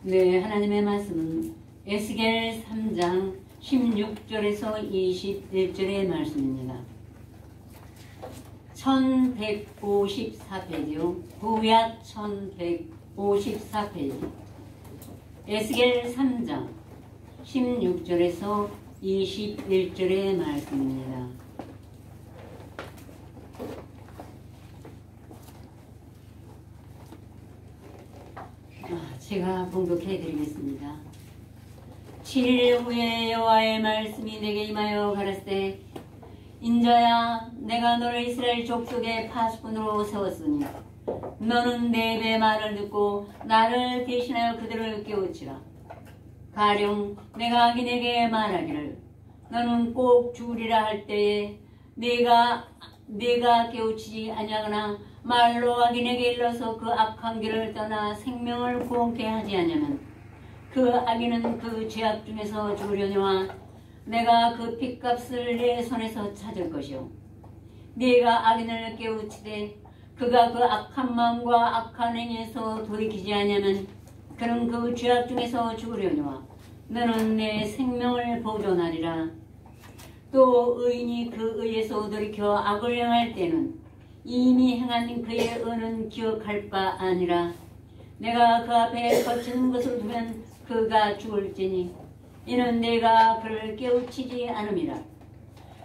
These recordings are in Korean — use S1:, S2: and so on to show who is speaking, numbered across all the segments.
S1: 네, 하나님의 말씀은 에스겔 3장 16절에서 21절의 말씀입니다. 1154페이지요. 구약 1154페이지. 에스겔 3장 16절에서 21절의 말씀입니다. 제가 봉독해 드리겠습니다. 7일 후에 여호와의 말씀이 내게 임하여 가라사대 인자야, 내가 너를 이스라엘 족속의 파수꾼으로 세웠으니 너는 내 배 말을 듣고 나를 대신하여 그들을 깨우치라. 가령 내가 악인에게 말하기를 너는 꼭 죽으리라 할 때에 네가 깨우치지 아니하거나 말로 악인에게 일러서 그 악한 길을 떠나 생명을 구원케 하지 않으면 그 악인은 그 죄악 중에서 죽으려니와 내가 그 핏값을 내 손에서 찾을 것이요 네가 악인을 깨우치되 그가 그 악한 마음과 악한 행위에서 돌이키지 않으면 그는 그 죄악 중에서 죽으려니와 너는 내 생명을 보존하리라. 또 의인이 그 의에서 돌이켜 악을 행할 때는 이미 행한 그의 의는 기억할 바 아니라 내가 그 앞에 거친 것을 두면 그가 죽을지니 이는 내가 그를 깨우치지 않음이라.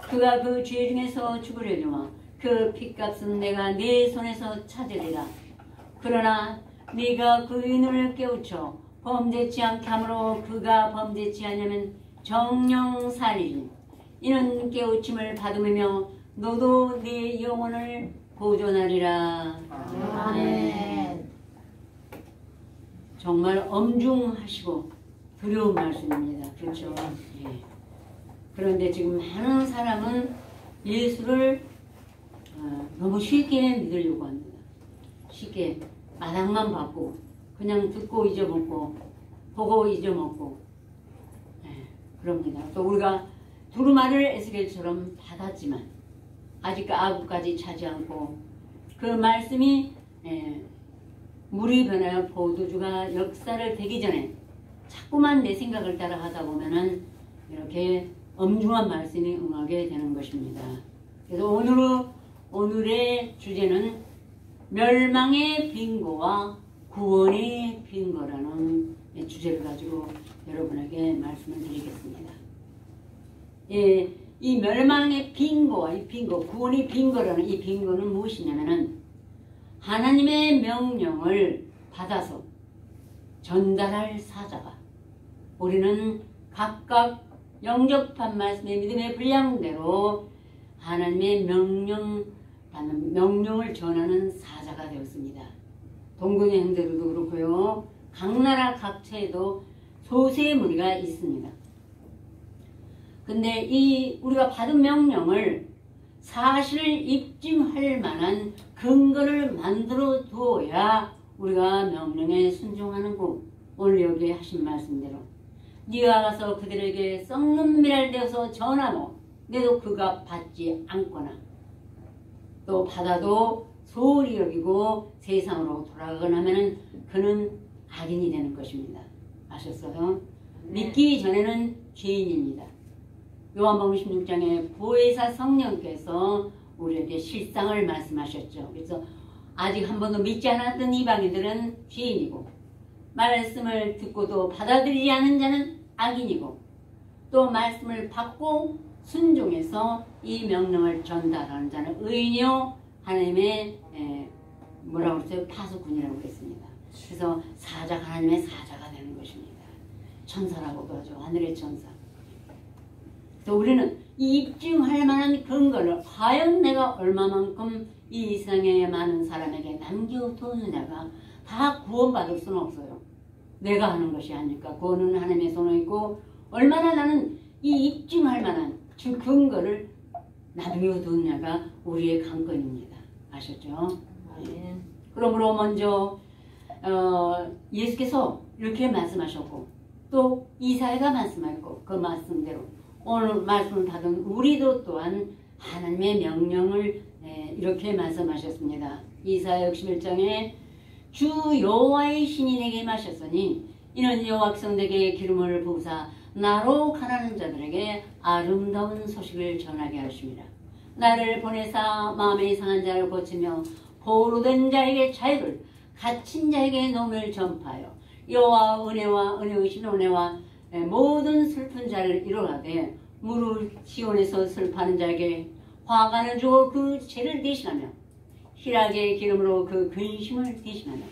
S1: 그가 그 죄 중에서 죽으려니와 그 핏값은 내가 네 손에서 찾으리라. 그러나 네가 그 의인을 깨우쳐 범죄치 않게 함으로 그가 범죄치 않으면 정령 살리리. 이는 깨우침을 받으며 너도 네 영혼을 보존하리라. 아멘. 정말 엄중하시고 두려운 말씀입니다. 그렇죠? 예. 그런데 지금 많은 사람은 예수를 너무 쉽게 믿으려고 합니다. 쉽게 마당만 받고 그냥 듣고 잊어먹고 보고 잊어먹고 그럽니다. 또 우리가 두루마리를 에스겔처럼 받았지만 아직 아구까지 차지 않고 그 말씀이 물이 변하여 포도주가 역사를 되기 전에 자꾸만 내 생각을 따라 하다 보면은 이렇게 엄중한 말씀이 응하게 되는 것입니다. 그래서 오늘의 주제는 멸망의 빙고와 구원의 빙고라는 주제를 가지고 여러분에게 말씀을 드리겠습니다. 이 멸망의 빙고와 이 빙고, 구원의 빙고라는 이 빙고는 무엇이냐면은 하나님의 명령을 받아서 전달할 사자가 우리는 각각 영접한 말씀의 믿음의 분량대로 하나님의 명령을 전하는 사자가 되었습니다. 동궁의 형제들도 그렇고요. 각 나라 각처에도 소수의 무리가 있습니다. 근데 이 우리가 받은 명령을 사실을 입증할 만한 근거를 만들어 두어야 우리가 명령에 순종하는 것. 오늘 여기 하신 말씀대로 네가 가서 그들에게 썩는 미랄 되어서 전하노 내도 그가 받지 않거나 또 받아도 소홀히 여기고 세상으로 돌아가거나 하면 그는 악인이 되는 것입니다. 아셨어요? 믿기 전에는 죄인입니다. 요한복음 16장에 보혜사 성령께서 우리에게 실상을 말씀하셨죠. 그래서 아직 한 번도 믿지 않았던 이방인들은 죄인이고 말씀을 듣고도 받아들이지 않은 자는 악인이고 또 말씀을 받고 순종해서 이 명령을 전달하는 자는 의인이요 하나님의 뭐라고 했어요? 파수꾼이라고 했습니다. 그래서 하나님의 사자가 되는 것입니다. 천사라고도 하죠. 하늘의 천사. 그래서 우리는 입증할 만한 근거를 과연 내가 얼마만큼 이 세상에 많은 사람에게 남겨두느냐가 다 구원받을 수는 없어요. 내가 하는 것이 아니니까 구원은 하나님의 손에 있고 얼마나 나는 이 입증할 만한 그 근거를 남겨두느냐가 우리의 관건입니다. 아셨죠? 네. 그러므로 먼저 예수께서 이렇게 말씀하셨고 또 이사야가 말씀했고 그 말씀대로 오늘 말씀을 받은 우리도 또한 하나님의 명령을 이렇게 말씀하셨습니다. 이사야 61장에 주 여호와의 신이 내게 임하셨으니 이는 여호와 백성들에게 기름을 부으사 나로 가난한 자들에게 아름다운 소식을 전하게 하십니다. 나를 보내사 마음에 상한 자를 고치며 포로된 자에게 자유를, 갇힌 자에게 노임을 전파하여 여호와 은혜와 은혜의신 은혜와 모든 슬픈 자를 이루가되 무릇 시온에서 슬퍼하는 자에게 화관을 주어 그 죄를 대신하며 희락의 기름으로 그 근심을 대신하며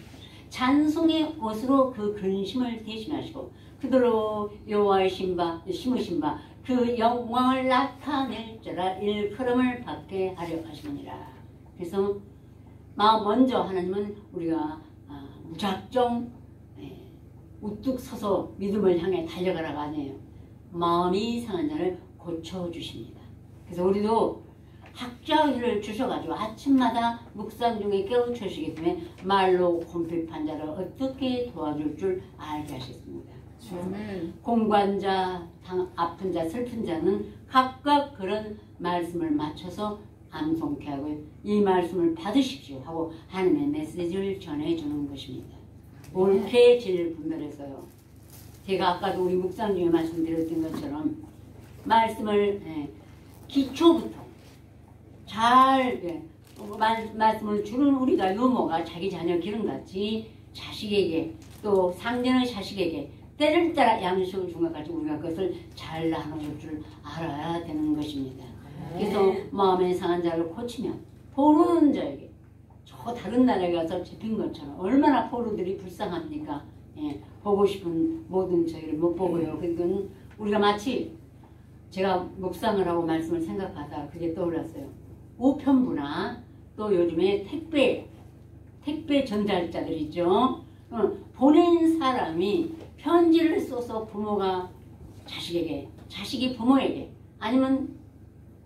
S1: 찬송의 옷으로 그 근심을 대신하시고 그대로 여호와의 심으신 바 그 영광을 나타낼 자라 일컬음을 받게 하려 하시느니라. 그래서 먼저 하나님은 우리가 무작정 우뚝 서서 믿음을 향해 달려가라가 아니에요. 마음이 상한 자를 고쳐주십니다. 그래서 우리도 학자의를 주셔가지고 아침마다 묵상 중에 깨우쳐주시기 때문에 말로 곤핍한 자를 어떻게 도와줄 줄 알게 하셨습니다. 공관자, 아픈 자, 슬픈 자는 각각 그런 말씀을 맞춰서 암송케 하고 이 말씀을 받으십시오 하고 하나님의 메시지를 전해주는 것입니다. 옳게 질 분별해서요. 제가 아까도 우리 묵상 중에 말씀드렸던 것처럼 말씀을 기초부터 잘 말씀을 주는 우리가 유모가 자기 자녀 기름같이 자식에게 또 상전의 자식에게 때를 따라 양식을 준 것 같이 우리가 그것을 잘 나눠줄 줄 알아야 되는 것입니다. 그래서 마음에 상한 자를 고치며 포로된 자에게 저 다른 나라에 가서 잡힌 것처럼 얼마나 포로들이 불쌍합니까? 보고 싶은 모든 저희를 못 보고요. 그건 우리가 마치 제가 묵상을 하고 말씀을 생각하다 그게 떠올랐어요. 우편부나 또 요즘에 택배 전달자들 있죠. 보낸 사람이 편지를 써서 부모가 자식에게, 자식이 부모에게 아니면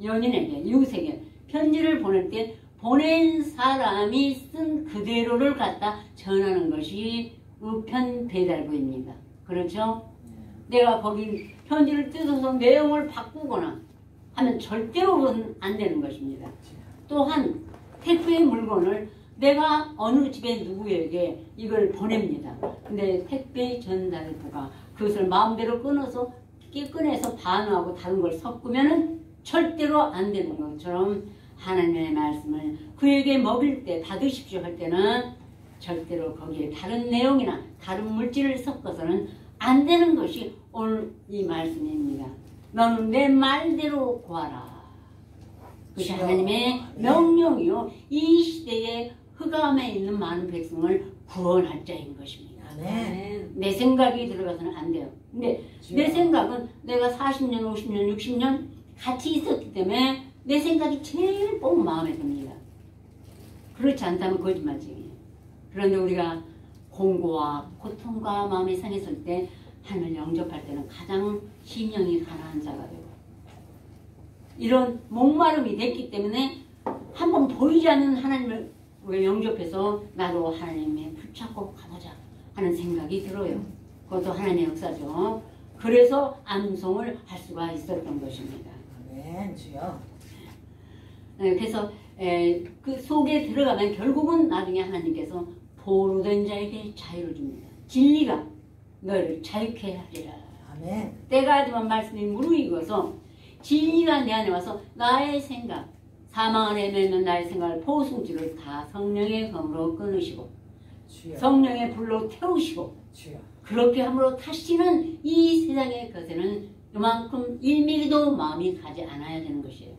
S1: 연인에게, 이웃에게 편지를 보낼 때 보낸 사람이 쓴 그대로를 갖다 전하는 것이 우편 배달부입니다. 그렇죠? 내가 거기 편지를 뜯어서 내용을 바꾸거나 하면 절대로는 안 되는 것입니다. 또한 택배 물건을 내가 어느 집에 누구에게 이걸 보냅니다. 근데 택배 전달부가 그것을 마음대로 꺼내서 반응하고 다른 걸 섞으면은 절대로 안 되는 것처럼 하나님의 말씀을 그에게 먹일 때 받으십시오 할 때는 절대로 거기에 다른 내용이나 다른 물질을 섞어서는 안 되는 것이 오늘 이 말씀입니다. 너는 내 말대로 구하라. 그것이 하나님의 명령이요. 이 시대에 흑암에 있는 많은 백성을 구원할 자인 것입니다. 내 생각이 들어가서는 안 돼요. 근데 내 생각은 내가 40년, 50년, 60년 같이 있었기 때문에 내 생각이 제일 꼭 마음에 듭니다. 그렇지 않다면 거짓말쟁이에요. 그런데 우리가 공고와 고통과 마음이 상했을 때 하나님을 영접할 때는 가장 심령이 가난한 자가 되고 이런 목마름이 됐기 때문에 한번 보이지 않는 하나님을 영접해서 나도 하나님의 붙잡고 가보자 하는 생각이 들어요. 그것도 하나님의 역사죠. 그래서 암송을 할 수가 있었던 것입니다.
S2: 아멘, 주여.
S1: 그래서 그 속에 들어가면 결국은 나중에 하나님께서 포로된 자에게 자유를 줍니다. 진리가 너를 자유케 하리라.
S2: 아멘.
S1: 때가 하지만 말씀이 무르익어서 진리가 내 안에 와서 나의 생각, 사망 안에 맺는 나의 생각을 포승줄을 다 성령의 검으로 끊으시고
S2: 주여.
S1: 성령의 불로 태우시고
S2: 주여.
S1: 그렇게 함으로 다시는 이 세상의 것에는 이만큼 1mm도 마음이 가지 않아야 되는 것이에요.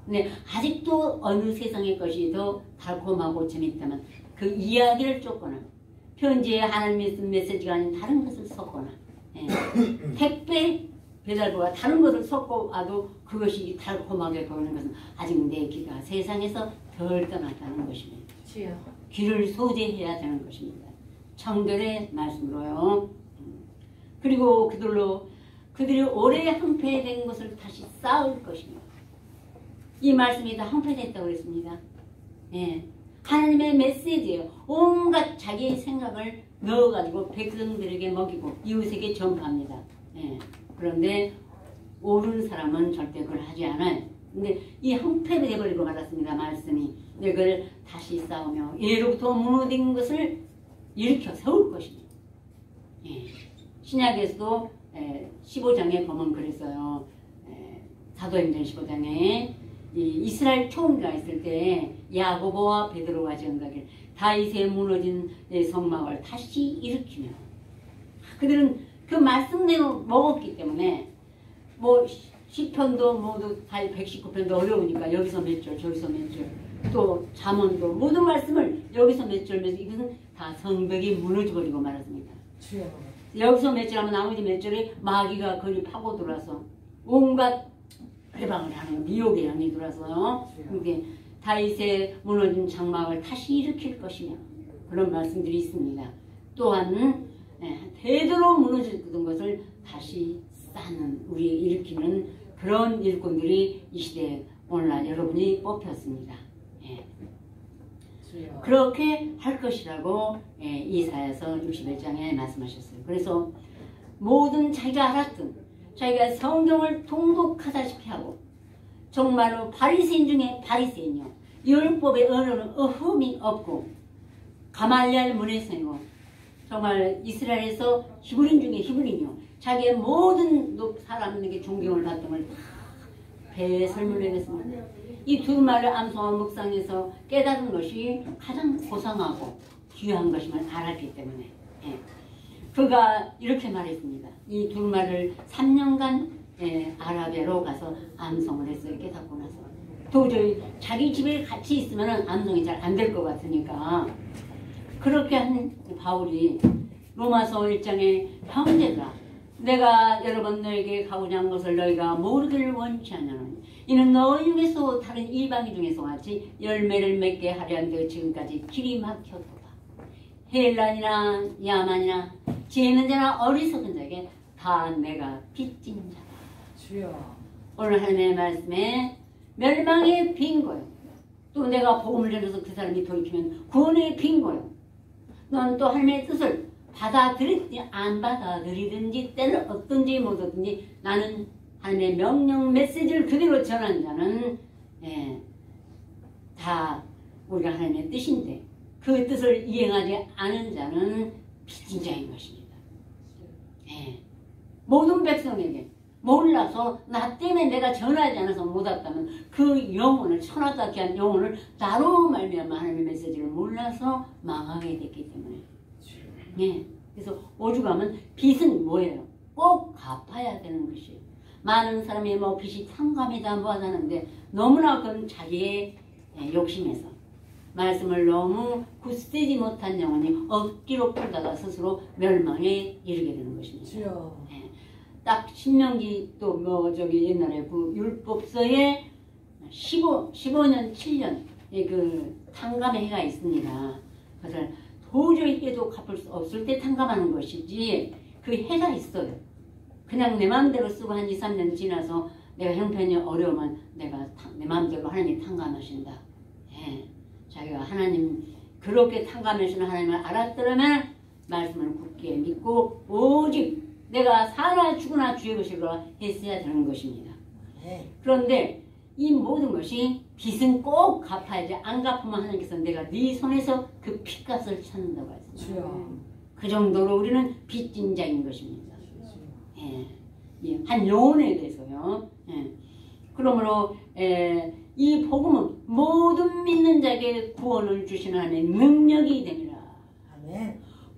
S1: 근데 아직도 어느 세상의 것이 더 달콤하고 재밌다면 그 이야기를 쫓거나 편지에 하나님이 쓴 메시지가 아닌 다른 것을 섞거나 택배 배달부가 다른 것을 섞고 와도 그것이 달콤하게 보이는 것은 아직 내 귀가 세상에서 덜 떠났다는 것입니다.
S2: 주여.
S1: 귀를 소재해야 되는 것입니다. 청결의 말씀으로요. 그리고 그들이 오래 항폐된 것을 다시 쌓을 것입니다. 이 말씀이 다 항폐됐다고 그랬습니다. 하나님의 메시지예요. 온갖 자기의 생각을 넣어가지고 백성들에게 먹이고 이웃에게 전파합니다. 그런데 옳은 사람은 절대 그걸 하지 않아요. 근데 이 항폐되어버리고 말았습니다. 말씀이. 그걸 다시 싸우며 예로부터 무너진 것을 일으켜 세울 것입니다. 신약에서도 15장에 보면 그랬어요. 사도행전 15장에 이스라엘 총리가 있을 때 야고보와 베드로가 지은다길 다윗의 무너진 성막을 다시 일으키며, 그들은 그 말씀대로 먹었기 때문에 뭐 시편도 모두 다 119편도 어려우니까 여기서 몇 절 저기서 몇 절, 또 잠언도 모든 말씀을 여기서 몇 절 몇 절, 이것은 다 성벽이 무너져버리고 말았습니다.
S2: 주여.
S1: 여기서 몇 절 하면 나머지 몇 절에 마귀가 거리 파고들어서 온갖 해방을 하는 미혹의 영이 들어서 그렇게 다윗의 무너진 장막을 다시 일으킬 것이며, 그런 말씀들이 있습니다. 또한 대대로 무너졌던 것을 다시 쌓는, 우리 일으키는 그런 일꾼들이 이 시대에 오늘날 여러분이 뽑혔습니다. 그렇게 할 것이라고 이사야서 61장에 말씀하셨어요. 그래서 모든 자기가 알았던, 자기가 성경을 통독하다시피 하고 정말로 바리새인 중에 바리새인이요, 율법의 언어는 어흠이 없고 가말리엘 문외생이고 정말 이스라엘에서 히브리인 중에 히브리인이요, 자기의 모든 사람에게 존경을 받던 걸 배에 설문해냈습니다. 이 두 말을 암송한 묵상에서 깨달은 것이 가장 고상하고 귀한 것임을 알았기 때문에 그가 이렇게 말했습니다. 이 두 말을 3년간 아라베로 가서 암송을 했어요. 깨닫고 나서 도저히 자기 집에 같이 있으면 암송이 잘 안 될 것 같으니까, 그렇게 한 바울이 로마서 1장에 형제들아, 내가 여러 번 너에게 가고자 한 것을 너희가 모르기를 원치 않냐노니 이는 너희 중에서 다른 이방인 중에서 같이 열매를 맺게 하려 한데 지금까지 길이 막혔도다. 헬란이나 야만이나 지혜 있는 자나 어리석은 자에게 다 내가 빚진 자다.
S2: 주여.
S1: 오늘 하나님의 말씀에 멸망의 빈 거요, 또 내가 복음을 전해서 그 사람이 돌이키면 구원의 빈 거요, 넌 또 하나님의 뜻을 받아들이든지 안 받아들이든지 때를 얻든지 못 얻든지 나는 하나님의 명령 메시지를 그대로 전하는 자는 다 우리가 하나님의 뜻인데 그 뜻을 이행하지 않은 자는 빚진 자인 것입니다. 모든 백성에게 몰라서 나 때문에 내가 전하지 않아서 못 왔다면 그 영혼을, 천하다 귀한 영혼을 나로 말미암아 하나님의 메시지를 몰라서 망하게 됐기 때문에 그래서 오죽하면 빚은 뭐예요? 꼭 갚아야 되는 것이에요. 많은 사람이 뭐 빚이 탕감이다 뭐 하다는데 너무나 그런 자기의 욕심에서 말씀을 너무 굳세지 못한 영혼이 억지로 풀다가 스스로 멸망에 이르게 되는 것입니다. 딱 신명기 또 뭐 저기 옛날에 그 율법서에 15년 7년 그 탕감의 해가 있습니다. 그래서 도저히 때도 갚을 수 없을 때 탕감하는 것이지 그 해가 있어요. 그냥 내 마음대로 쓰고 한 2, 3년 지나서 내가 형편이 어려우면 내가 내 마음대로 하나님 탕감하신다. 자기가 하나님 그렇게 탕감하시는 하나님을 알았더라면 말씀을 굳게 믿고 오직 내가 살아 죽으나 주의 것이라 했어야 되는 것입니다. 그런데 이 모든 것이 빚은 꼭 갚아야지, 안 갚으면 하나님께서 내가 네 손에서 그 핏값을 찾는다고 했습니다. 그 정도로 우리는 빚진 자인 것입니다. 한 영혼에 대해서요. 그러므로 이 복음은 모든 믿는 자에게 구원을 주시는 하나님의 능력이 됩니다.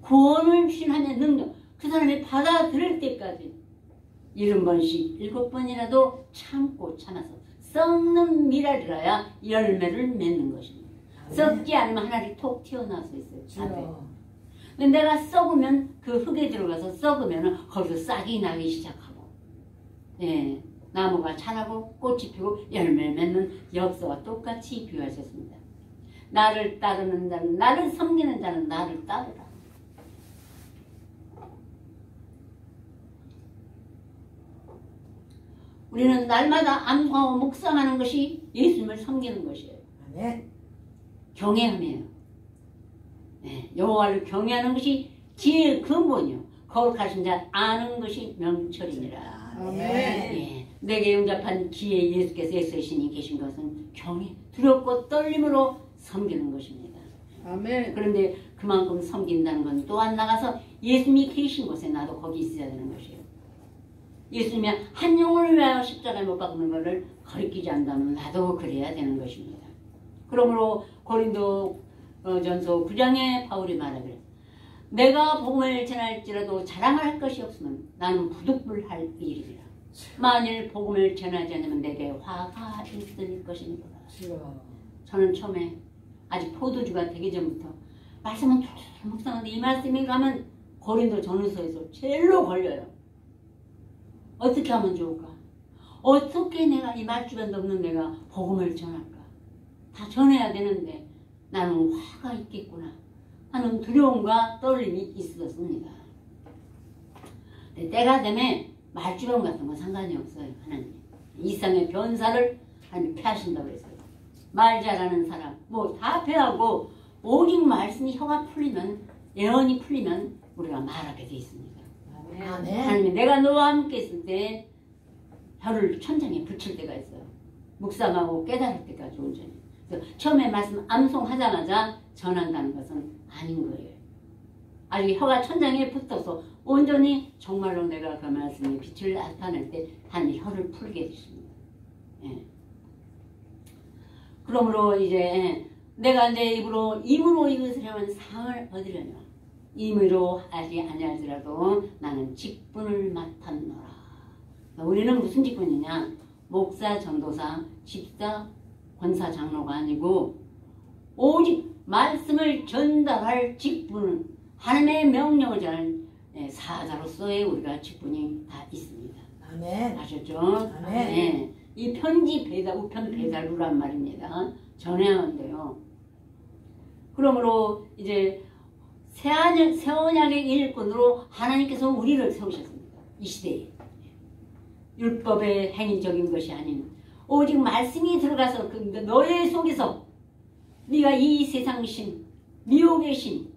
S1: 구원을 주시는 하나님의 능력, 그 사람이 받아들일 때까지 70번씩 7번이라도 참고 참아서 썩는 미랄이라야 열매를 맺는 것입니다. 썩지 않으면 하나씩 톡 튀어나올 수 있어요. 근데 내가 썩으면 그 흙에 들어가서 썩으면 거기서 싹이 나기 시작하고 나무가 자라고 꽃이 피고 열매를 맺는 역사와 똑같이 비유하셨습니다. 나를 따르는 자는, 나를 섬기는 자는 나를 따르라. 우리는 날마다 암송하고 묵상하는 것이 예수님을 섬기는 것이에요. 경외함이에요. 여호와를 경외하는 것이 지혜의 근본이요, 거룩하신 자 아는 것이 명철이니라. 내게 용접한 지혜 예수께서 애쓰시니 계신 것은 경외, 두렵고 떨림으로 섬기는 것입니다.
S3: 아멘.
S1: 그런데 그만큼 섬긴다는 건 또한 나가서 예수님이 계신 곳에 나도 거기 있어야 되는 것이에요. 예수님이 한 영혼을 위하여 십자가에 못 박는 것을 가리키지 않다면 나도 그래야 되는 것입니다. 그러므로 고린도 전서 9장에 바울이 말하기를 내가 복음을 전할지라도 자랑할 것이 없으면 나는 부득불할 일이라. 만일 복음을 전하지 않으면 내게 화가 있을 것이니라. 저는 처음에 아직 포도주가 되기 전부터 말씀은 묵상하는데 이 말씀이 가면 고린도 전후서에서 제일로 걸려요. 어떻게 하면 좋을까? 어떻게 내가 이 말주변도 없는 내가 복음을 전할까? 다 전해야 되는데 나는 화가 있겠구나 하는 두려움과 떨림이 있었습니다. 때가 되면 말주변 같은 건 상관이 없어요. 하나님 이상의 변사를 하나님 패하신다고 했어요. 말 잘하는 사람 뭐 다 패하고 오직 말씀이 혀가 풀리면 예언이 풀리면 우리가 말하게 돼 있습니다.
S2: 아멘.
S1: 하나님이 내가 너와 함께 있을 때 혀를 천장에 붙일 때가 있어요. 묵상하고 깨달을 때까지 온전히. 그래서 처음에 말씀 암송하자마자 전한다는 것은 아닌 거예요. 아직 혀가 천장에 붙어서 온전히 정말로 내가 그 말씀의 빛을 나타낼 때 하나님 혀를 풀게 되십니다. 예. 그러므로 이제 내가 내 입으로 이것을 하면 상을 얻으려냐. 임의로 하지 아니할지라도 나는 직분을 맡았노라. 우리는 무슨 직분이냐? 목사, 전도사, 집사, 권사, 장로가 아니고 오직 말씀을 전달할 직분은 하나님의 명령을 전하는 사자로서의 우리가 직분이 다 있습니다.
S2: 아멘.
S1: 아셨죠?
S2: 아멘.
S1: 네. 이 편지 배달, 우편 배달루란 말입니다. 전해야한대요. 그러므로 이제 새 언약의 일꾼으로 하나님께서 우리를 세우셨습니다. 이 시대에. 율법의 행위적인 것이 아닌 오직 말씀이 들어가서 너의 속에서 네가 이 세상 신, 미혹의 신,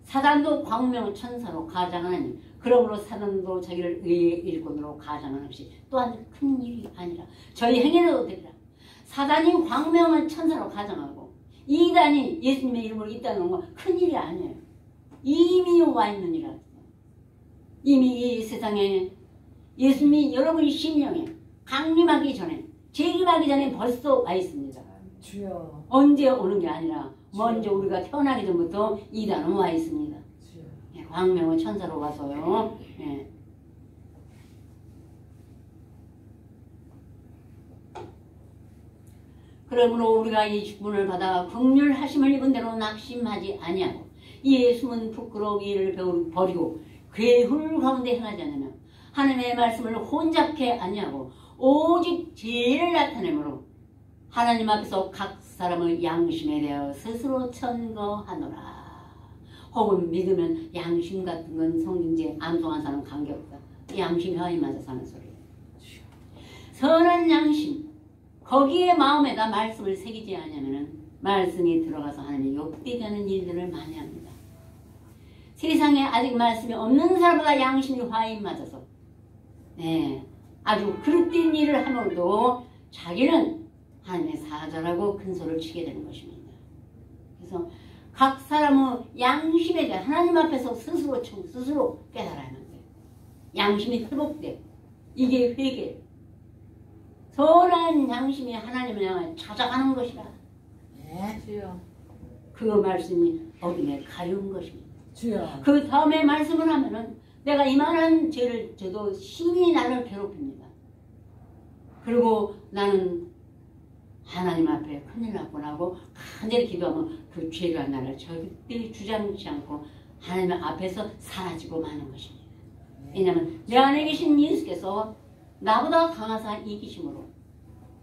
S1: 사단도 광명 천사로 가장하는 그러므로 사단도 자기를 의의 일꾼으로 가장하는 것이 또한 큰 일이 아니라 저희 행위는 되리라. 사단이 광명한 천사로 가장하고 이단이 예수님의 이름으로 있다는 건 큰 일이 아니에요. 이미 와 있느니라. 이미 이 세상에 예수님이 여러분의 심령에 강림하기 전에 재림하기 전에 벌써 와 있습니다.
S2: 주여.
S1: 언제 오는 게 아니라 먼저 우리가 태어나기 전부터 이단은 와 있습니다. 예, 광명은 천사로 와서요. 예. 그러므로 우리가 이 직분을 받아 긍휼하심을 입은 대로 낙심하지 아니하고 이에 숨은 부끄러움을 버리고 괴물 가운데 행하지 않으면 하나님의 말씀을 혼잡케 아니하고 오직 죄를 나타내므로 하나님 앞에서 각 사람의 양심에 대하여 스스로 천거하노라. 혹은 믿으면 양심 같은 건 성경제 암송한 사람 관계없다. 양심이 허위 맞아 사는 소리예요. 선한 양심 거기에 마음에다 말씀을 새기지 않으면 말씀이 들어가서 하나님이 욕되게 하는 일들을 많이 합니다. 세상에 아직 말씀이 없는 사람보다 양심이 화에 맞아서 아주 그릇된 일을 하면도 자기는 하나님의 사자라고 큰 소리를 치게 되는 것입니다. 그래서 각 사람은 양심에 대해 하나님 앞에서 스스로 깨달아야 하는데 양심이 회복돼. 이게 회개예요. 선한 양심이 하나님을 향해 찾아가는 것이라.
S2: 주여.
S1: 그 말씀이 어둠에 가려운 것입니다.
S2: 주여.
S1: 그 다음에 말씀을 하면은 내가 이만한 죄를 져도 신이 나를 괴롭힙니다. 그리고 나는 하나님 앞에 큰일 났구나 하고 간절히 기도하면 그 죄가 나를 절대 주장치 않고 하나님 앞에서 사라지고 마는 것입니다. 왜냐하면 내 안에 계신 예수께서 나보다 강하사 이기심으로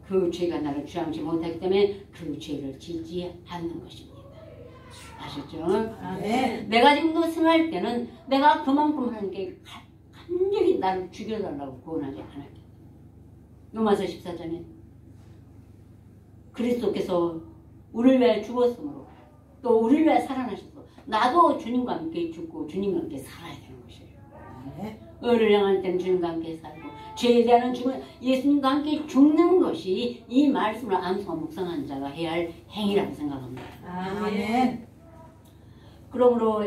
S1: 그 죄가 나를 주장치 못하기 때문에 그 죄를 짓지 않는 것입니다. 아셨죠?
S2: 아멘.
S1: 내가 지금도 생활할 때는 내가 그만큼 하나님께 간절히 나를 죽여달라고 구원하지 않았기. 로마서 14장에 그리스도께서 우리를 위하여 죽었으므로 또 우리를 위하여 살아나셔서 나도 주님과 함께 죽고 주님과 함께 살아야 되는 것이에요. 의를 향할 때는 주님과 함께 살고 죄에 대한 죽은 예수님과 함께 죽는 것이 이 말씀을 암송하고 묵상하는 자가 해야 할 행위라고 생각합니다.
S2: 아멘.
S1: 그러므로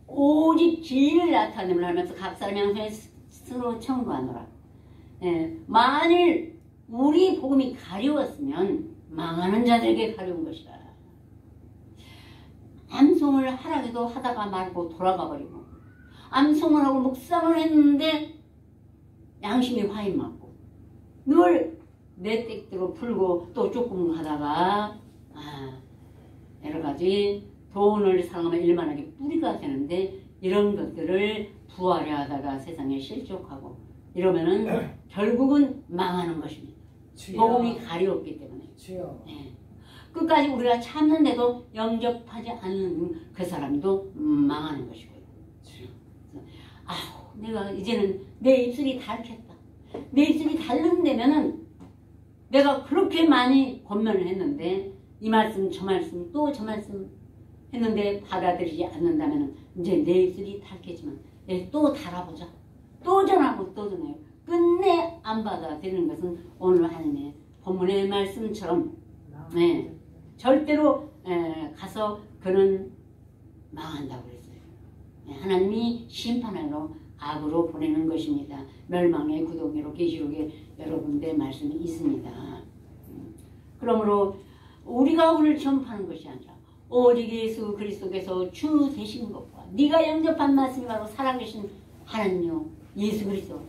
S1: 오직 진리를 나타냄을 하면서 각 사람이 양손에 스스로 청구하노라. 만일 우리 복음이 가려웠으면 망하는 자들에게 가려운 것이라. 암송을 하라기도 하다가 말고 돌아가 버리고, 암송을 하고 묵상을 했는데 양심이 화인 맞고, 늘 내 뜻대로 풀고 또 조금 하다가 여러 가지 돈을 사랑하면 일만하게 뿌리가 되는데, 이런 것들을 부하려 하다가 세상에 실족하고 이러면은 결국은 망하는 것입니다.
S2: 주여.
S1: 복음이 가리웠기 때문에.
S2: 주여.
S1: 끝까지 우리가 참는데도 영접하지 않는 그 사람도 망하는 것이고요. 내가 이제는 내 입술이 닳겠다. 내 입술이 닳는다면은 내가 그렇게 많이 권면을 했는데, 이 말씀 저 말씀 또 저 말씀 했는데 받아들이지 않는다면 이제 내 입술이 닳겠지만 또 달아보자. 또 전하고 또 전해요. 끝내 안 받아들이는 것은 오늘 하나님의 본문의 말씀처럼 절대로 가서 그는 망한다고 그랬어요. 하나님이 심판하러 악으로 보내는 것입니다. 멸망의 구덩이로 계시록에 여러 군데 말씀이 있습니다. 그러므로 우리가 오늘 전파하는 것이 아니라 오직 예수 그리스도께서 주 되신 것과 네가 영접한 말씀이 바로 살아계신 하나님요 예수 그리스도.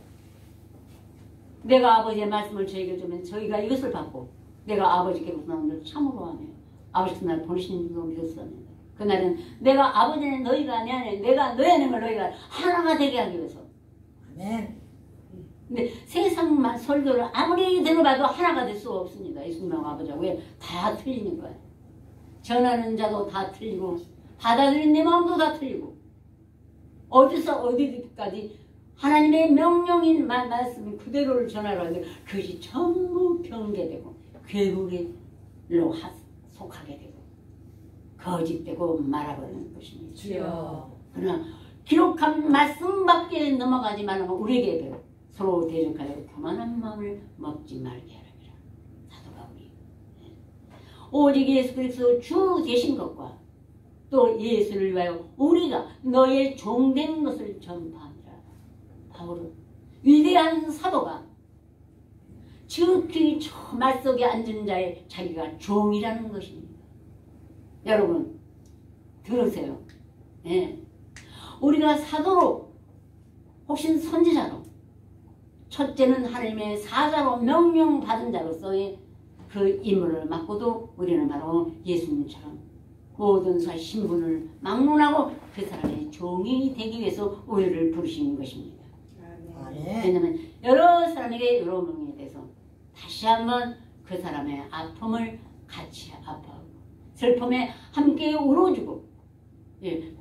S1: 내가 아버지의 말씀을 저에게 주면 저희가 이것을 받고 내가 아버지께 무슨 늘 참으로 하며 아버지께서 나를 보내신 줄로 믿었습니다. 그날은 내가 아버지는 너희가 내 안에 내가 너희 안에 너희가 하나가 되게 하기 위해서.
S2: 아멘.
S1: 근데 세상 설교를 아무리 들어봐도 하나가 될 수가 없습니다. 예수님하고 아버지하고. 왜? 다 틀리는 거예요. 전하는 자도 다 틀리고 받아들인 내 마음도 다 틀리고, 어디서 어디까지 하나님의 명령인 말씀이 그대로를 전하라고 하는데 그것이 전부 변개되고 괴물로 속하게 되고 거짓되고 말아버리는 것입니다.
S2: 주여.
S1: 그러나 기록한 말씀밖에 넘어가지 말라고 우리에게 배워 서로 대적하여 교만한 마음을 먹지 말게 하라니라. 사도가 우리 오직 예수 그리스도 주 되신 것과 또 예수를 위하여 우리가 너의 종된 것을 전파하니라. 바울은 위대한 사도가 지극히 저 말속에 앉은 자의 자기가 종이라는 것입니다. 여러분 들으세요. 우리가 사도로 혹시 선지자로, 첫째는 하나님의 사자로 명령받은 자로서의 그 임무를 맡고도 우리는 바로 예수님처럼 모든 사 신분을 막론하고 그 사람의 종이 되기 위해서 우리를 부르신 것입니다. 왜냐하면 여러 사람에게 여러 명에 대해서 다시 한번 그 사람의 아픔을 같이 아파하고 슬픔에 함께 울어주고,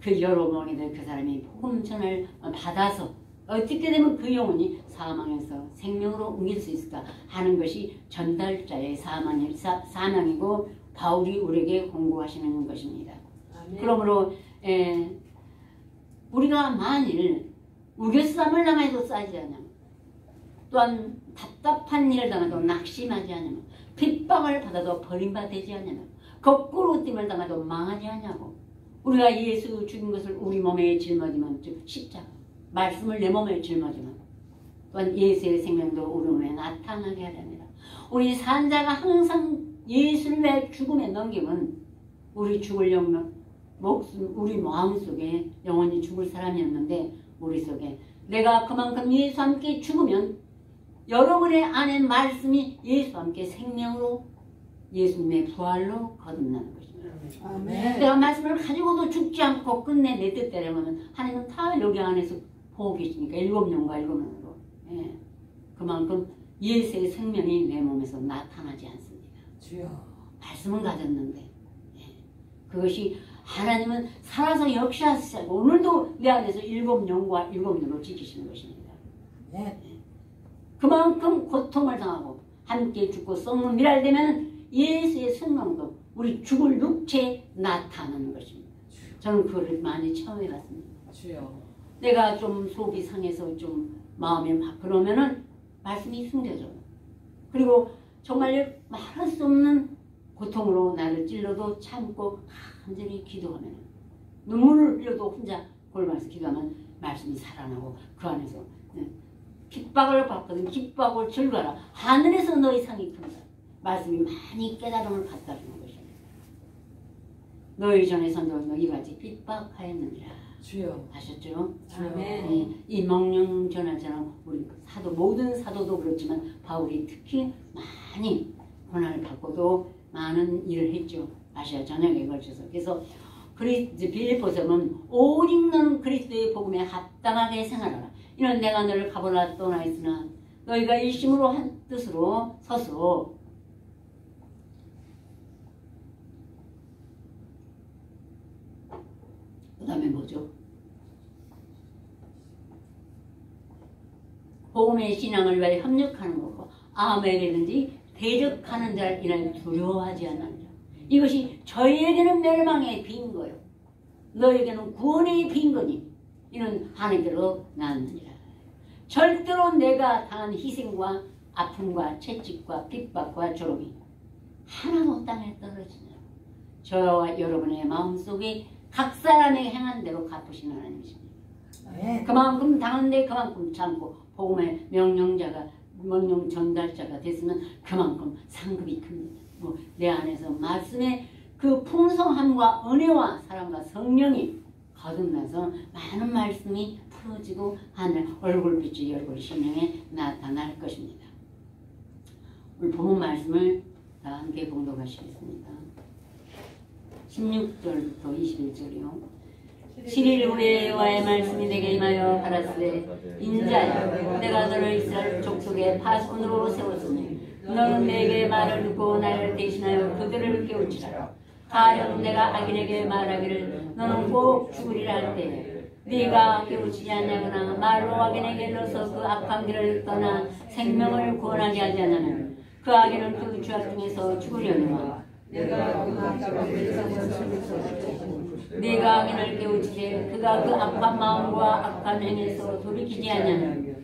S1: 그 여러 명이들 그 사람이 복음 전을 받아서 어떻게 되면 그 영혼이 사망에서 생명으로 옮길 수 있을까 하는 것이 전달자의 사명이고 바울이 우리에게 공부하시는 것입니다.
S2: 아멘.
S1: 그러므로 우리가 만일 우겨쌈을 당해도 싸지 않으면, 또한 답답한 일을 당해도 낙심하지 않으면, 핍박을 받아도 버림받지 않으면, 거꾸로 뜸을 당해도 망하지 않냐고, 우리가 예수 죽인 것을 우리 몸에 짊어지면, 즉 십자가 말씀을 내 몸에 짊어지면 또한 예수의 생명도 우리 몸에 나타나게 하렵니다. 우리 산자가 항상 예수를 위해 죽음에 넘기면 우리 죽을 목숨, 우리 마음속에 영원히 죽을 사람이었는데 우리 속에 내가 그만큼 예수와 함께 죽으면 여러분의 안에 말씀이 예수와 함께 생명으로 예수님의 부활로 거듭나는 것입니다.
S2: 아멘.
S1: 내가 말씀을 가지고도 죽지 않고 끝내 내 뜻대로 하면 하나님은 다 여기 안에서 보고 계시니까 7명과 7명으로 그만큼 예수의 생명이 내 몸에서 나타나지 않습니다.
S2: 주여.
S1: 말씀은 가졌는데 그것이 하나님은 살아서 역사하시고 오늘도 내 안에서 7영과 7눈으로 지키시는 것입니다. 그만큼 고통을 당하고 함께 죽고 썩는 미랄되면 예수의 생명도 우리 죽을 육체에 나타나는 것입니다. 저는 그걸 많이 체험해봤습니다.
S2: 주여.
S1: 내가 좀 속이 상해서 좀 마음이 막 그러면은 말씀이 숨겨져요. 그리고 정말 말할 수 없는 고통으로 나를 찔러도 참고 간절히 기도하면 눈물을 흘려도 혼자 골방에서 기도하면 말씀이 살아나고 그 안에서 핍박을 받거든 기뻐하고 즐거라. 하늘에서 너희 상이 큽니다. 말씀이 많이 깨달음을 받다는 것입니다. 너희 전에 선조는 이같이 핍박하였느니라.
S2: 주여.
S1: 아셨죠?
S2: 아멘.
S1: 이 명령 전하처럼 우리 사도 모든 사도도 그렇지만 바울이 특히 많이 고난을 받고도 많은 일을 했죠. 아시아 전역에 걸쳐서. 그래서 빌립보서 보면 오직 너는 그리스도의 복음에 합당하게 생활하라. 이는 내가 너를 가보라 떠나있으나 너희가 일심으로 한 뜻으로 서서 그 다음에 뭐죠? 복음의 신앙을 위하여 협력하는 거고 아멘이든지 대적하는 자를 인하여 두려워하지 않느니라. 이것이 저희에게는 멸망의 빈 거요 너에게는 구원의 빈 거니 이는 하늘대로 나았느니라. 절대로 내가 당한 희생과 아픔과 채찍과 핍박과 조롱이 하나도 땅에 떨어지냐. 저와 여러분의 마음속에 각 사람에게 행한 대로 갚으시는 하나님이십니다.
S2: 네.
S1: 그만큼 당한데 그만큼 참고 복음의 명령 전달자가 됐으면 그만큼 상급이 큽니다. 내 안에서 말씀의 그 풍성함과 은혜와 사랑과 성령이 거듭나서 많은 말씀이 풀어지고 하늘 얼굴빛이 얼굴 심령에 나타날 것입니다. 오늘 본문 말씀을 다 함께 봉독하시겠습니다. 16절부터 21절이요. 7일 후에 여호와의 말씀이 내게 임하여 가라사대 인자야 내가 너를 이스라엘 족속의 파수꾼으로 세웠으니 너는 내게 말을 듣고 나를 대신하여 그들을 깨우치라. 가령 내가 악인에게 말하기를 너는 꼭 죽으리라 할 때에 네가 깨우치지 않냐거나 말로 악인에게 일러서 그 악한 길을 떠나 생명을 구원하게 하지 않으면 그 악인은 그 죄악 중에서 죽으려니와 네가 악인을 깨우치되 그가 그 악한 마음과 악한 행에서 돌이키지 않냐면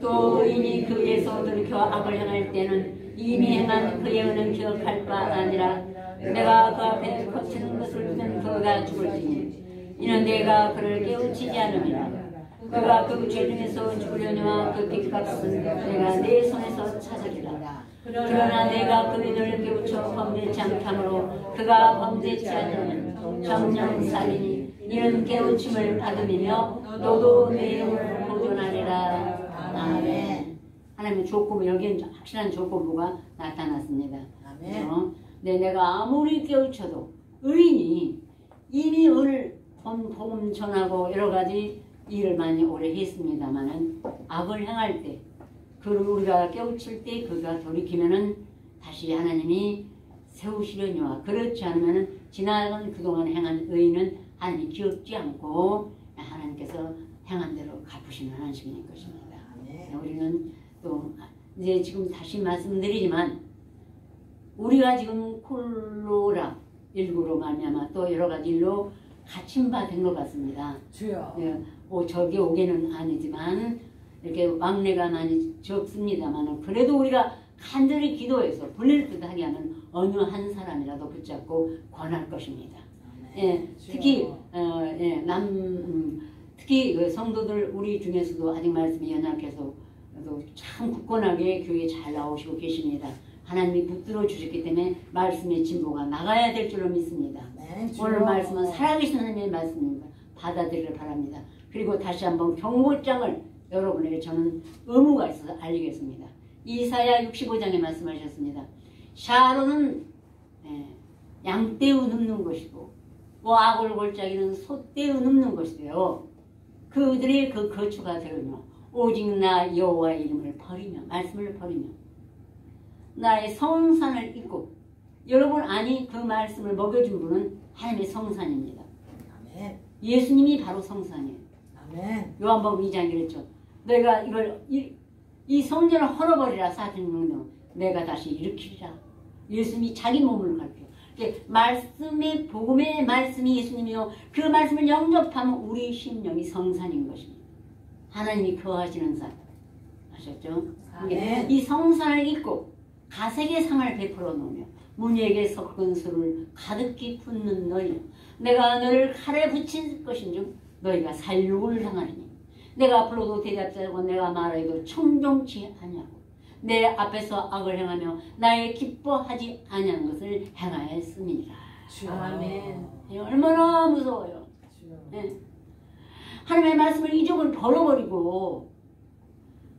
S1: 또 의인이 그에서 돌이켜 악을 행할 때는 이미 행한 그의 은은 기억할 바 아니라 내가 그 앞에 거치는 것을 두면 그가 죽을지니 이는 내가 그를 깨우치지 않음이라. 그가 그 죄 중에서 죽으려니와 그 빚값은 내가 내 손에서 찾으리라. 그러나 내가 그 인을 깨우쳐 범죄치 않게 하므로 그가 범죄치 않으면 정령 살리니 이는 깨우침을 받음이며 너도 내 영을 보존하리라. 아멘. 하나님의 조건부 여기는 확실한 조건부가 나타났습니다.
S2: 아멘.
S1: 네, 내가 아무리 깨우쳐도 의인이 이미 오늘 복음 전하고 여러 가지 일을 많이 오래 했습니다만은 악을 행할 때 그를 우리가 깨우칠 때 그가 돌이키면은 다시 하나님이 세우시려니와 그렇지 않으면은 지나간 그동안 행한 의인은 하나님이 기억지 않고 하나님께서 행한 대로 갚으시는 하나님인 것입니다. 네, 우리는 또 이제 지금 다시 말씀드리지만 우리가 지금 콜로라19로 말미암아 또 여러 가지 일로 갇힌 바 된 것 같습니다.
S2: 주여.
S1: 네, 저기 오게는 아니지만 이렇게 왕래가 많이 적습니다만 그래도 우리가 간절히 기도해서 불릴 듯 하게 하면 어느 한 사람이라도 붙잡고 권할 것입니다. 예, 특히 특히 그 성도들 우리 중에서도 아직 말씀이 연약해서 참 굳건하게 교회에 잘 나오시고 계십니다. 하나님이 붙들어 주셨기 때문에 말씀의 진보가 나가야 될 줄로 믿습니다.
S2: 네,
S1: 오늘 말씀은 살아계신 하나님의 말씀입니다. 받아들이길 바랍니다. 그리고 다시 한번 경고장을 여러분에게 저는 의무가 있어서 알리겠습니다. 이사야 65장에 말씀하셨습니다. 샤론은 양떼우 눕는 것이고 악을 골짜기는 소떼우 눕는 것이되요 그들의 그 거처가 되려면 오직 나 여호와의 이름을 버리며 말씀을 버리며 나의 성산을 잊고 여러분 아니 그 말씀을 먹여준 분은 하나님의 성산입니다.
S2: 아멘.
S1: 예수님이 바로 성산이에요.
S2: 아멘.
S1: 요한복음 2장 그랬죠. 너희가 이 성전을 헐어버리라 사탄은 내가 다시 일으키리라. 예수님이 자기 몸을 가르쳐요. 말씀의 복음의 말씀이 예수님이요 그 말씀을 영접하면 우리 심령이 성산인 것입니다. 하나님이 거하시는 산 아셨죠?
S2: 아멘.
S1: 이 성산을 잊고 가색의 상을 베풀어 놓으며 무니에게 섞은 술을 가득히 붓는 너희, 내가 너를 칼에 붙일 것인즉 너희가 살육을 당하리니 내가 앞으로도 대답지 않고 내가 말해도 청종치 아니하고 내 앞에서 악을 행하며 나의 기뻐하지 아니하는 것을 행하였습니다.
S2: 아멘.
S1: 얼마나 무서워요. 네. 하나님의 말씀을 잊어버리고 벌어버리고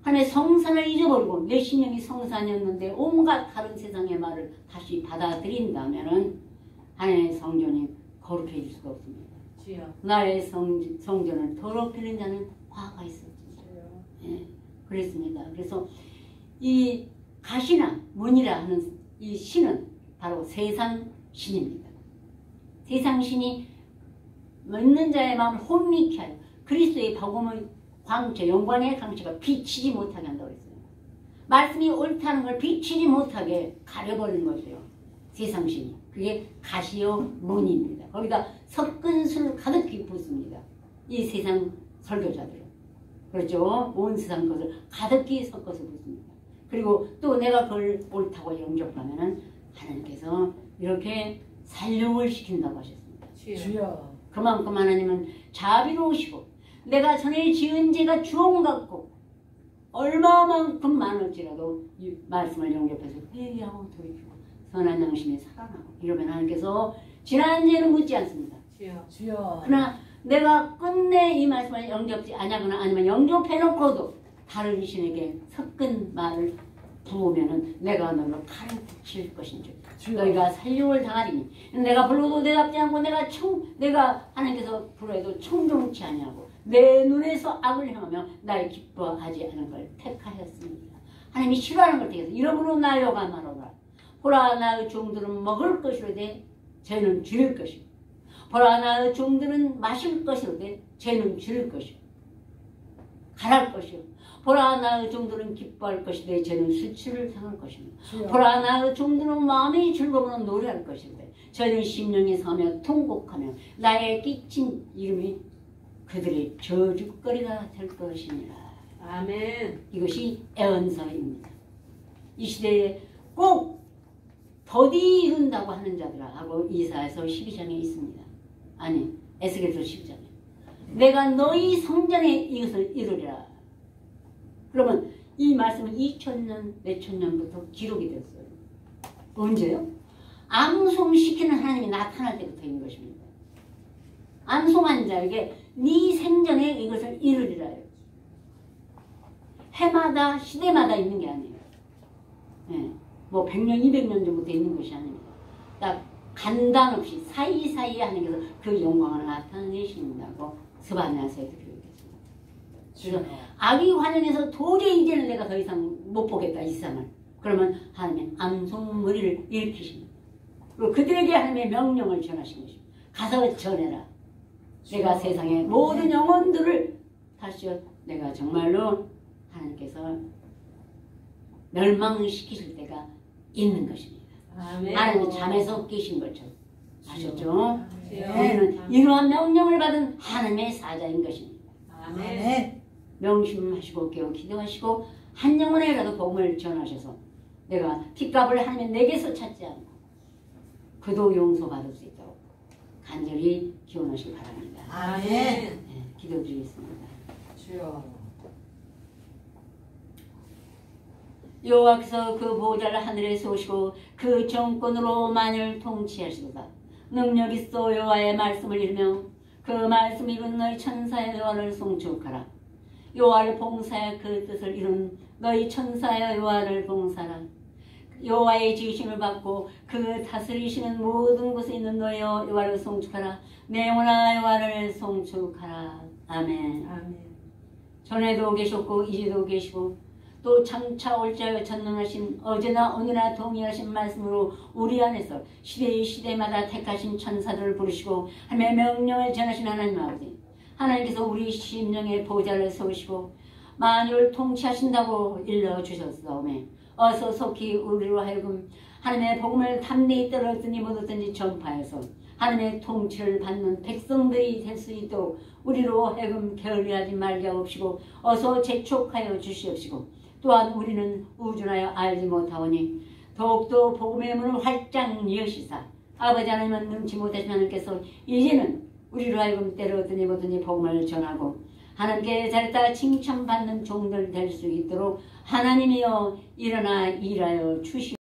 S1: 하나님의 성산을 잊어버리고 내 신령이 성산이었는데 온갖 다른 세상의 말을 다시 받아들인다면 하나님의 성전이 거룩해질 수가 없습니다. 나의 성전을 더럽히는 자는 화가 있었습니다. 네. 그랬습니다. 그래서 이 가시나 문이라 하는 이 신은 바로 세상 신입니다. 세상 신이 믿는 자의 마음을 혼미케 하여 그리스도의 복음의 광채, 영광의 광채가 비치지 못하게 한다고 했어요. 말씀이 옳다는 걸 비치지 못하게 가려버리는 것이에요. 세상 신이. 그게 가시요 문입니다. 거기다 섞은 술 가득히 붓습니다. 이 세상 설교자들은. 그렇죠? 온 세상 것을 가득히 섞어서 붓습니다. 그리고 또 내가 그걸 옳다고 영접하면은 하나님께서 이렇게 살육을 시킨다고 하셨습니다.
S2: 주여.
S1: 그만큼 하나님은 자비로우시고 내가 전에 지은 죄가 주홍 같고 얼마만큼 많을지라도 이 말씀을 영접해서 회개하고 돌이키고 선한 양심에 살아나고 이러면 하나님께서 지난 죄는 묻지 않습니다.
S2: 주여.
S1: 그러나 내가 끝내 이 말씀을 영접지 않거나 아니면 영접해놓고도 다른 신에게 섞은 말을 부으면은 내가 너를 칼에 붙일 것인지 너희가 살육을 당하리니 내가 불러도 대답지 않고 내가 하나님께서 불러도 청종치 아니하고 내 눈에서 악을 행하며 나의 기뻐하지 않은 걸 택하였습니다. 하나님이 싫어하는 걸 택해서 이러므로 나여가 말하라. 보라 나의 종들은 먹을 것이로되 죄는 줄일 것이고 보라 나의 종들은 마실 것이로되 죄는 줄일 것이고 가랄 것이요 보라 나의 종들은 기뻐할 것이되 죄는 수치를 당할 것입니다. 보라 나의 종들은 마음이 즐거우면 노래할 것인데 저는 심령이 서며 통곡하며 나의 끼친 이름이 그들의 저주거리가 될 것이니라.
S2: 아멘.
S1: 이것이 애언서입니다. 이 시대에 꼭 더디 이룬다고 하는 자들하고 이사야서 12장에 있습니다. 아니 에스겔서 10장에 내가 너희 성전에 이것을 이루리라. 그러면 이 말씀은 2000년, 몇천년부터 기록이 됐어요. 언제요? 암송시키는 하나님이 나타날 때부터인 것입니다. 암송한 자에게 네 생전에 이것을 이루리라요. 해마다 시대마다 있는 게 아니에요. 네. 뭐 100년, 200년 전부터 있는 것이 아닙니다. 딱 간단 없이 사이사이에 하나님께서 그 영광을 나타내신다고 스바냐서에도 기록했습니다. 그래서 악이 환영해서 도저히 이제는 내가 더 이상 못 보겠다 이 세상을. 그러면 하나님의 암송무리를 일으키십니다. 그리고 그들에게 하나님의 명령을 전하신 것입니다. 가서 전해라. 내가 세상의 모든 영혼들을 다시 내가 정말로 하나님께서 멸망시키실 때가 있는 것입니다. 하나님은 잠에서 깨신 것처럼 아셨죠? 우리는 이러한 명령을 받은 하나님의 사자인 것입니다.
S2: 아멘.
S1: 명심하시고 깨어 기도하시고 한 영혼에라도 복음을 전하셔서 내가 핏값을 하나님 내게서 찾지 않고 그도 용서받을 수 있도록 간절히 기원하시기 바랍니다.
S2: 아멘.
S1: 네, 기도드리겠습니다.
S2: 주여.
S1: 여호와께서 그 보좌를 하늘에 쏘시고 그 정권으로 만을 통치하시도다. 능력 있어 여호와의 말씀을 읽으며 그 말씀 읽은 너희 천사의 여호와를 송축하라. 여호와를 봉사해 그 뜻을 이룬 너희 천사의 여호와를 봉사하라. 여호와의 지으심을 받고 그 다스리시는 모든 곳에 있는 너희 여호와를 송축하라. 내 영혼아 여호와를 송축하라. 아멘.
S2: 아멘.
S1: 전에도 계셨고 이제도 계시고 또 장차 올자여 전능하신 어제나 오늘나 동일하신 말씀으로 우리 안에서 시대마다 택하신 천사들을 부르시고 하나님의 명령을 전하신 하나님 아버지, 하나님께서 우리 심령의 보좌를 세우시고 만유를 통치하신다고 일러주셨사오매 어서 속히 우리로 하여금 하나님의 복음을 담대히 떨어뜨니 못하든지 전파해서 하나님의 통치를 받는 백성들이 될 수 있도록 우리로 하여금 게을리하지 말게 하옵시고 어서 재촉하여 주시옵시고 또한 우리는 우준하여 알지 못하오니 더욱더 복음의 문을 활짝 여시사 아버지 하나님은 능치 못하신 하나님께서 이제는 우리로 하여금 때로더니 뭐더니 복음을 전하고 하나님께 잘했다 칭찬받는 종들 될 수 있도록 하나님이여 일어나 일하여 주시옵소서.